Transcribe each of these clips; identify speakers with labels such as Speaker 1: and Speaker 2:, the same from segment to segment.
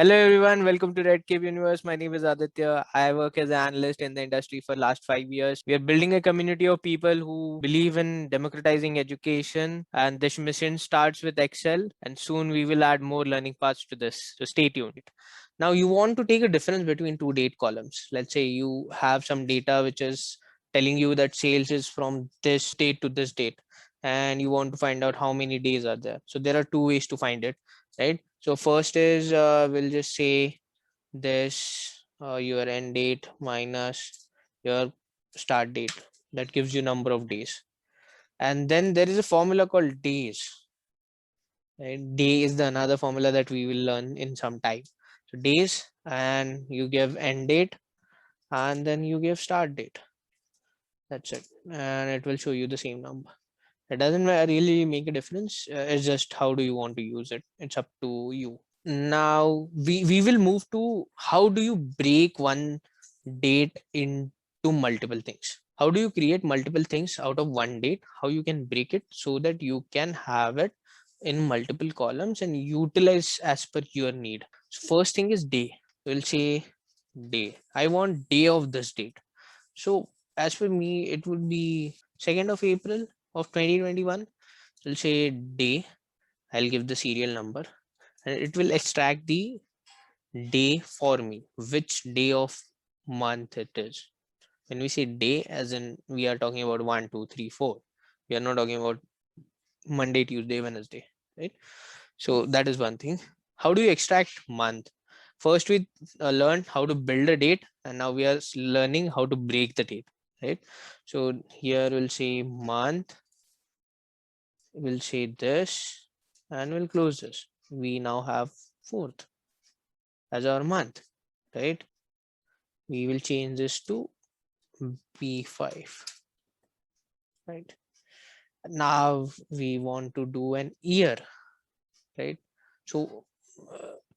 Speaker 1: Hello everyone, welcome to Red Cave Universe. My name is Aditya. I work as an analyst in the industry for last 5 years. We are building a community of people who believe in democratizing education, and this mission starts with Excel, and soon we will add more learning paths to this. So stay tuned. Now you want to take a difference between two date columns. Let's say you have some data which is telling you that sales is from this date to this date, and you want to find out how many days are there. So there are two ways to find it, right? So first is we'll just say this your end date minus your start date. That gives you number of days. And then there is a formula called days. Right? Day is the another formula that we will learn in some time. So days, and you give end date, and then you give start date. That's it, and it will show you the same number. It doesn't really make a difference. It's just how do you want to use it. It's up to you. Now we will move to how do you break one date into multiple things. How do you create multiple things out of one date? How you can break it so that you can have it in multiple columns and utilize as per your need. So first thing is day. We'll say day. I want day of this date. So as for me, it would be 2nd of April of 2021. We'll say day. I'll give the serial number and it will extract the day for me, which day of month it is. When we say day, as in we are talking about 1, 2, 3, 4. We are not talking about Monday, Tuesday, Wednesday, right? So that is one thing. How do you extract month? First, we learned how to build a date, and now we are learning how to break the date, right? So here we'll say month, we'll say this, and we'll close this. We now have 4th as our month, right? We will change this to B5, right? Now we want to do an year, right? So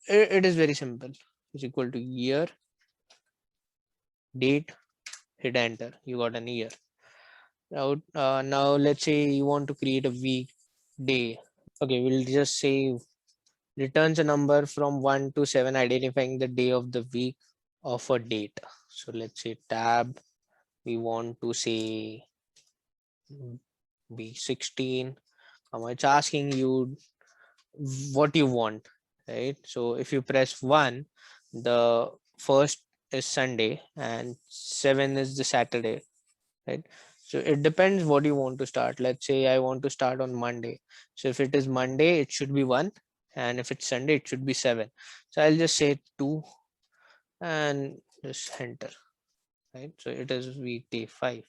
Speaker 1: it is very simple. It's equal to year, date, hit enter. You got an year. Now let's say you want to create a week day. Okay, we'll just say returns a number from 1 to 7, identifying the day of the week of a date. So let's say tab, we want to say B16. It's asking you what you want, right? So if you press 1, the first is Sunday and 7 is the Saturday, right? So it depends what you want to start. Let's say I want to start on Monday. So if it is Monday, it should be 1, and if it's Sunday, it should be 7. So I'll just say 2 and just enter, right? So it is weekday 5.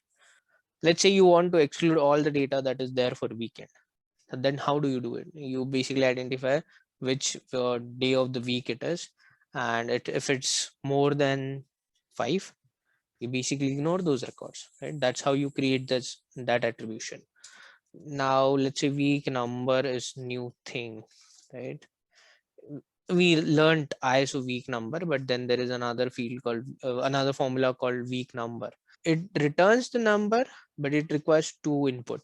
Speaker 1: Let's say you want to exclude all the data that is there for weekend. So then how do you do it? You basically identify which day of the week it is, and if it's more than 5, you basically ignore those records, right? That's how you create that attribution. Now let's say week number is new thing, right? We learned ISO week number, but then there is another field called another formula called week number. It returns the number, but it requires 2 input.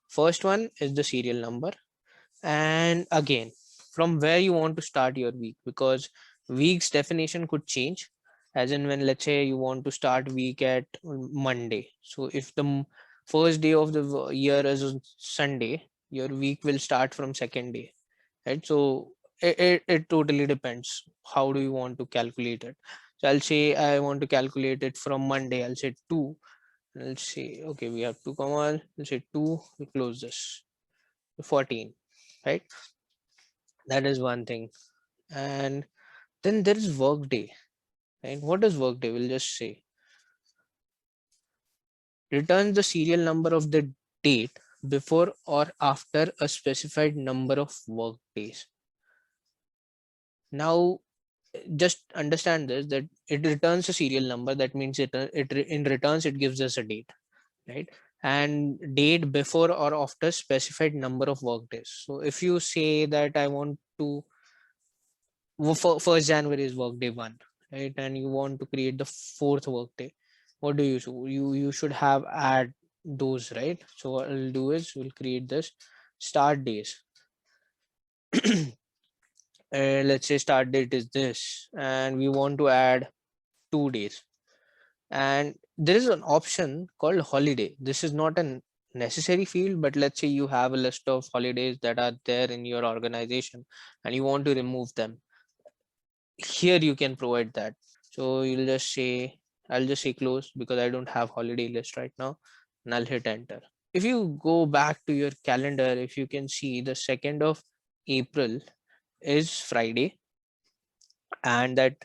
Speaker 1: First one is the serial number, and again from where you want to start your week, because week's definition could change. As in, when let's say you want to start week at Monday, so if the first day of the year is on Sunday, your week will start from second day, right? So it totally depends how do you want to calculate it. So I'll say I want to calculate it from Monday. I'll say 2. I'll say okay, we have 2 comma, we'll say 2, we close this, 14, right? That is one thing. And then there is Workday, right? What is Workday? We'll just say returns the serial number of the date before or after a specified number of work days. Now just understand this, that it returns a serial number. That means it in returns it gives us a date, right? And date before or after specified number of work days. So if you say that I want to, first January is workday 1, right? And you want to create the 4th workday, what do you do? You should have add those, right? So what I'll do is we'll create this start days. let's say start date is this, and we want to add 2 days, and there is an option called holiday. This is not a necessary field, but let's say you have a list of holidays that are there in your organization and you want to remove them. Here you can provide that. So you'll just say, I'll just say close because I don't have holiday list right now, and I'll hit enter. If you go back to your calendar, if you can see, the 2nd of April is Friday, and that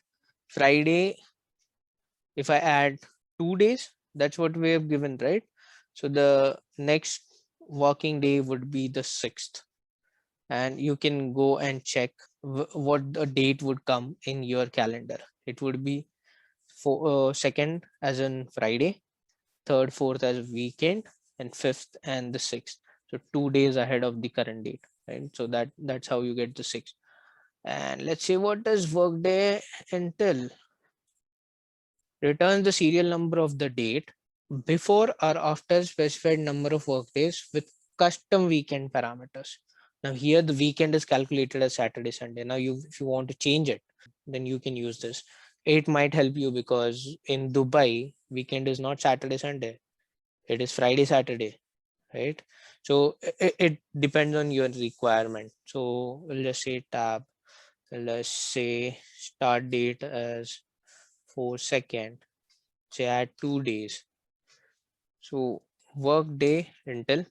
Speaker 1: Friday, if I add 2 days, that's what we have given, right? So the next working day would be the 6th, and you can go and check what the date would come in your calendar. It would be for 2nd as in Friday, 3rd, 4th as weekend, and 5th and the 6th. So 2 days ahead of the current date, right? So that's how you get the 6th. And let's say, what does Workday entail? Returns the serial number of the date before or after specified number of workdays with custom weekend parameters. Now here the weekend is calculated as Saturday, Sunday. Now if you want to change it, then you can use this. It might help you because in Dubai, weekend is not Saturday, Sunday. It is Friday, Saturday, right? So it depends on your requirement. So we'll just say tab, let's say start date as 4/2, say add 2 days. So workday until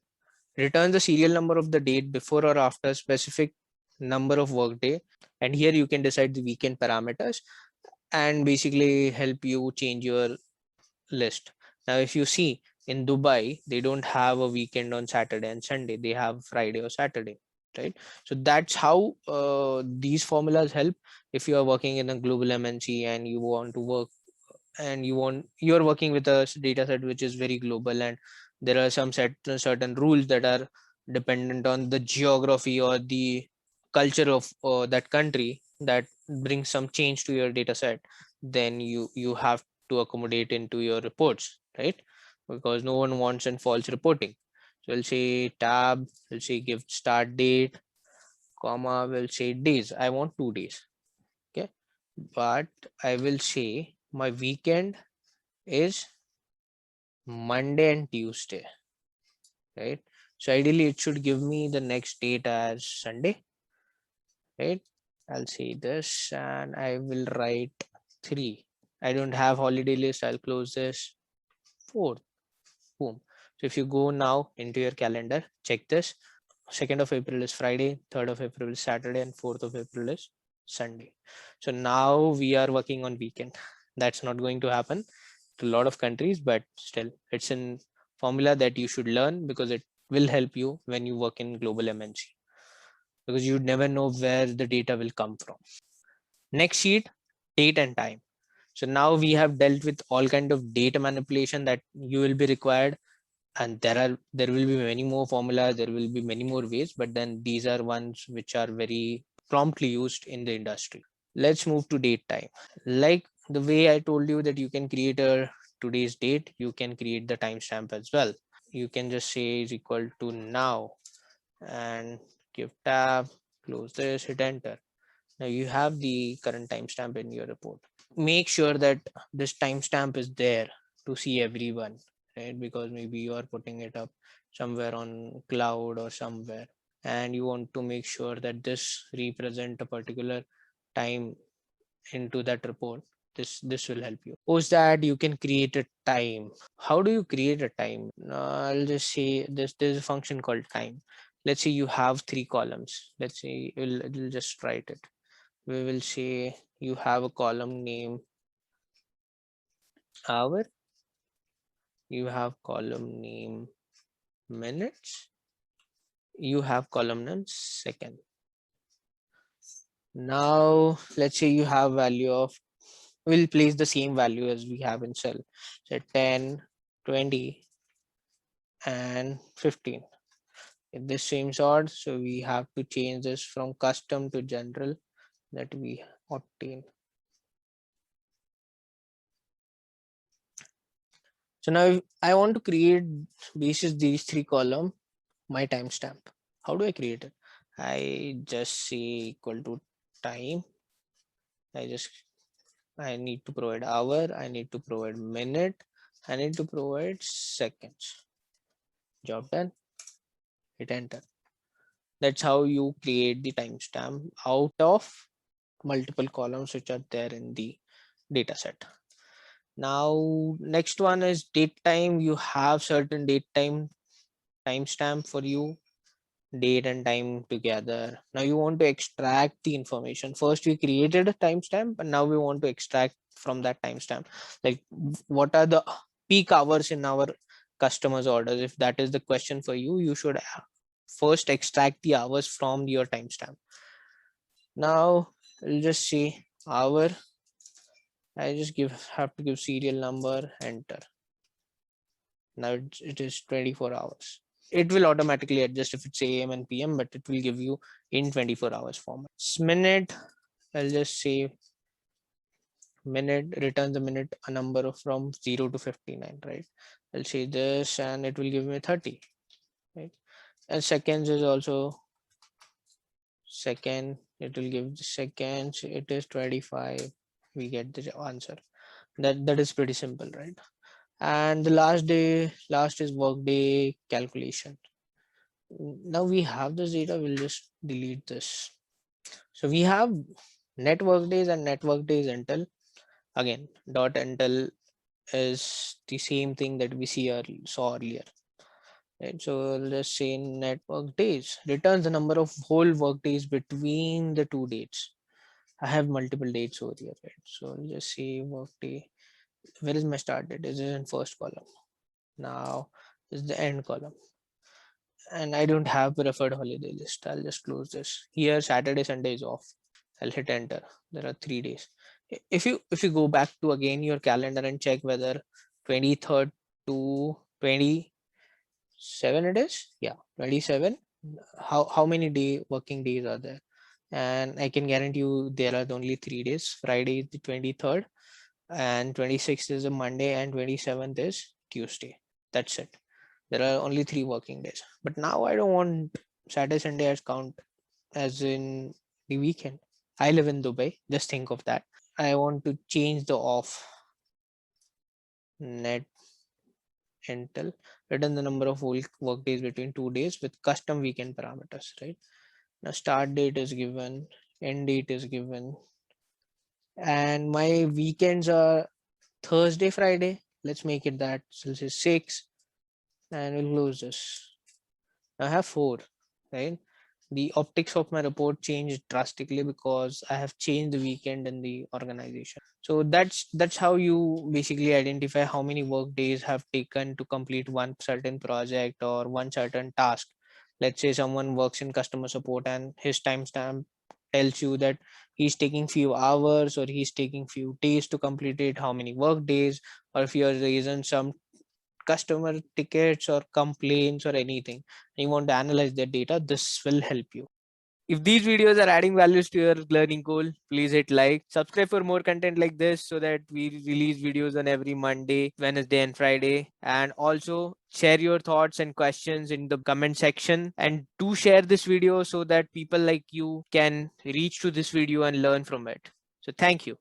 Speaker 1: returns the serial number of the date before or after specific number of workday, and here you can decide the weekend parameters and basically help you change your list. Now if you see, in Dubai they don't have a weekend on Saturday and Sunday, they have Friday or Saturday, right? So that's how these formulas help. If you are working in a global MNC and you want to work, and you're working with a data set which is very global, and there are some certain rules that are dependent on the geography or the culture of that country, that brings some change to your data set, then you have to accommodate into your reports, right? Because no one wants and false reporting. So we'll say tab, we'll say give start date, comma, we'll say days. I want 2 days. Okay, but I will say my weekend is Monday and Tuesday, right? So ideally it should give me the next date as Sunday, right? I'll say this and I will write 3. I don't have holiday list. I'll close this. 4th, boom. So if you go now into your calendar, check this. 2nd of April is Friday, 3rd of April is Saturday, and 4th of April is Sunday. So now we are working on weekend. That's not going to happen to a lot of countries, but still it's a formula that you should learn because it will help you when you work in global MNC, because you never know where the data will come from. Next sheet, date and time. So now we have dealt with all kind of data manipulation that you will be required, and there will be many more formulas, there will be many more ways, but then these are ones which are very promptly used in the industry. Let's move to date time. Like the way I told you that you can create a today's date, you can create the timestamp as well. You can just say is equal to now and give tab, close this, hit enter. Now you have the current timestamp in your report. Make sure that this timestamp is there to see everyone, right? Because maybe you are putting it up somewhere on cloud or somewhere, and you want to make sure that this represent a particular time into that report. This will help you. Post that, you can create a time. How do you create a time? I'll just say this, there's a function called time. Let's say you have 3 columns. Let's say we'll just write it. We will say you have a column name hour, you have column name minutes, you have column name second. Now let's say you have value of, we'll place the same value as we have in cell, say 10, 20 and 15. If this seems odd, so we have to change this from custom to general, that we obtain. So now if I want to create basis these 3 column my timestamp. How do I create it? I just say equal to time. I need to provide hour, I need to provide minute, I need to provide seconds. Job done. Hit enter. That's how you create the timestamp out of multiple columns which are there in the data set. Now next one is date time. You have certain date time timestamp for you, date and time together. Now you want to extract the information. First we created a timestamp, and now we want to extract from that timestamp, like what are the peak hours in our customers orders. If that is the question for you, you should first extract the hours from your timestamp. Now we'll just say hour. I just have to give serial number, enter. Now it is 24 hours. It will automatically adjust if it's AM and PM, but it will give you in 24 hours format. Minute, I'll just say minute, return the minute a number of from 0 to 59, right? I'll say this and it will give me 30, right? And seconds is also second, it will give the seconds, it is 25. We get the answer. That is pretty simple, right? And the last is workday calculation. Now we have this data, we'll just delete this. So we have network days and network days until, again, dot until is the same thing that we saw earlier, right? So let's say network days returns the number of whole work days between the two dates. I have multiple dates over here, right? So I'll just say work day. Where is my start date? Is it in first column? Now is the end column, and I don't have preferred holiday list. I'll just close this. Here Saturday, Sunday is off. I'll hit enter. There are 3 days. If you go back to again your calendar and check whether 23rd to 27 it is. Yeah, 27. How many working days are there? And I can guarantee you there are only 3 days. Friday is the 23rd, and 26th is a Monday, and 27th is Tuesday. That's it. There are only 3 working days. But now I don't want Saturday, Sunday as count as in the weekend. I live in Dubai. Just think of that. I want to change the off net until return the number of work days between 2 days with custom weekend parameters, right? Now start date is given, end date is given, and my weekends are Thursday, Friday. Let's make it that. So let's say 6, and we'll close this. I have 4, right? The optics of my report changed drastically because I have changed the weekend in the organization. So that's how you basically identify how many work days have taken to complete one certain project or one certain task. Let's say someone works in customer support and his timestamp tells you that he's taking few hours or he's taking few days to complete it, how many work days, or if you're raising some customer tickets or complaints or anything, and you want to analyze their data, this will help you. If these videos are adding values to your learning goal, please hit like, subscribe for more content like this so that we release videos on every Monday, Wednesday and Friday. And also share your thoughts and questions in the comment section, and do share this video so that people like you can reach to this video and learn from it. So thank you.